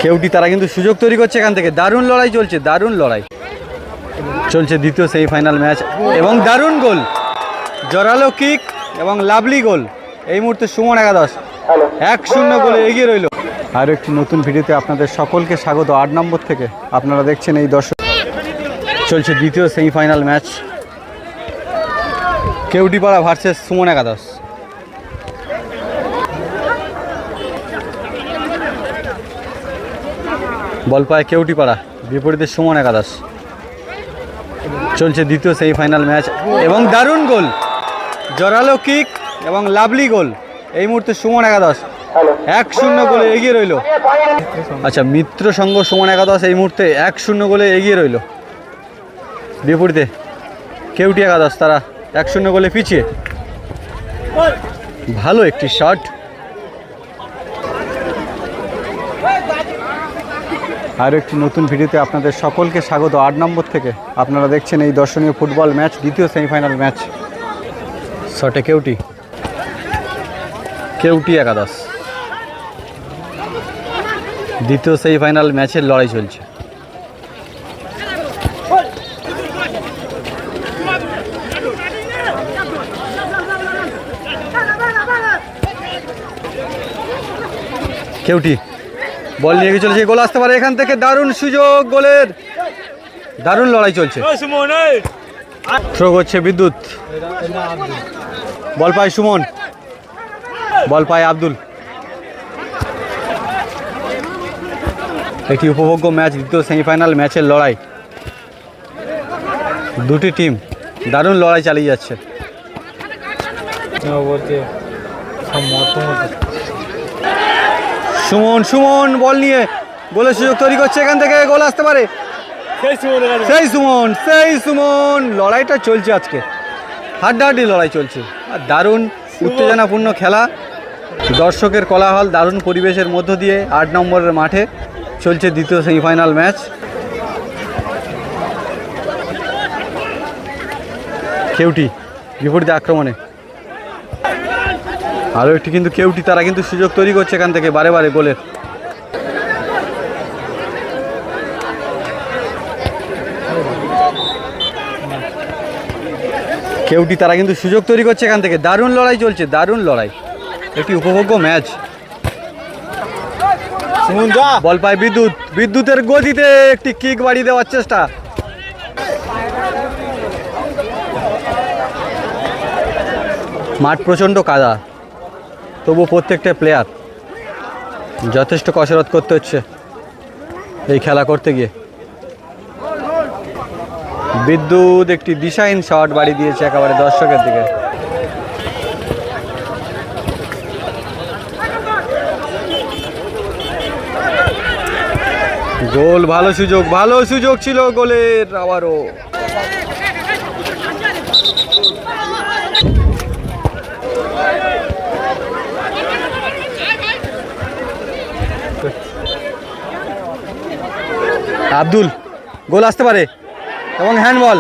কেউটি তারা কিন্তু সুযোগ তৈরি করছে এখান থেকে। দারুণ লড়াই চলছে, দারুণ লড়াই চলছে দ্বিতীয় সেমিফাইনাল ম্যাচ এবং দারুণ গোল, জোরালো কিক এবং লাভলি গোল। এই মুহূর্তে সুমন একাদশ 1-0 গোলে এগিয়ে রইল। আরও একটি নতুন ভিডিওতে আপনাদের সকলকে স্বাগত। 8 নম্বর থেকে আপনারা দেখছেন এই দর্শক। চলছে দ্বিতীয় সেমিফাইনাল ম্যাচ, কেউটিপাড়া ভার্সেস সুমন একাদশ। বল পায় কেউটিপাড়া, বিপরীতে সুমন একাদশ। চলছে দ্বিতীয় সেমিফাইনাল ম্যাচ এবং দারুণ গোল, জোরালো কিক এবং লাভলি গোল। এই মুহূর্তে সুমন একাদশ 1-0 গোলে এগিয়ে রইল। আচ্ছা, মিত্র সংঘ সুমন একাদশ এই মুহূর্তে 1-0 গোলে এগিয়ে রইল। বিপরীতে কেউটি একাদশ তারা 1-0 গোলে পিছিয়ে। ভালো একটি শট। আরও একটি নতুন ভিডিওতে আপনাদের সকলকে স্বাগত। 8 নম্বর থেকে আপনারা দেখছেন এই দর্শনীয় ফুটবল ম্যাচ, দ্বিতীয় সেমিফাইনাল ম্যাচ। শটে কেউটি একাদশ। দ্বিতীয় সেমিফাইনাল ম্যাচের লড়াই চলছে। কেউটি বল নিয়ে গিয়ে চলেছে, গোল আসতে পারে এখান থেকে। দারুণ সুযোগ গোলের, দারুণ লড়াই চলছে। থ্রো করছে বিদ্যুৎ, বল পায় সুমন, বল পায় আব্দুল। একটি উপভোগ্য ম্যাচ, দ্বিতীয় সেমিফাইনাল ম্যাচের লড়াই। দুটি টিম দারুণ লড়াই চালিয়ে যাচ্ছে। সুমন বল নিয়ে গোলের সুযোগ তৈরি করছে, এখান থেকে গোল আসতে পারে। সেই সুমন লড়াইটা চলছে আজকে, হাড্ডাহাড্ডি লড়াই চলছে। আর দারুণ উত্তেজনাপূর্ণ খেলা, দর্শকের কোলাহল, দারুণ পরিবেশের মধ্য দিয়ে 8 নম্বরের মাঠে চলছে দ্বিতীয় সেমিফাইনাল ম্যাচ। কেউটি বিপরীতে আক্রমণে। আরও একটি কিন্তু কেউটি তারা কিন্তু সুযোগ তৈরি করছে এখান থেকে বারে বারে গোলের। কেউটি তারা কিন্তু সুযোগ তৈরি করছে এখান থেকে। দারুণ লড়াই চলছে, দারুণ লড়াই, একটি উপভোগ্য ম্যাচ। বল পায় বিদ্যুতের গতিতে একটি কিক বাড়িয়ে দেওয়ার চেষ্টা। মাঠ প্রচণ্ড কাদা, তবু প্রত্যেকটা প্লেয়ার যথেষ্ট কসরত করতে হচ্ছে এই খেলা করতে গিয়ে। বিদ্যুৎ একটি দিশাহীন শট বাড়ি দিয়েছে একেবারে দর্শকের দিকে। গোল, ভালো সুযোগ ছিল গোলের। আবারও আব্দুল, গোল আসতে পারে এবং হ্যান্ডবল।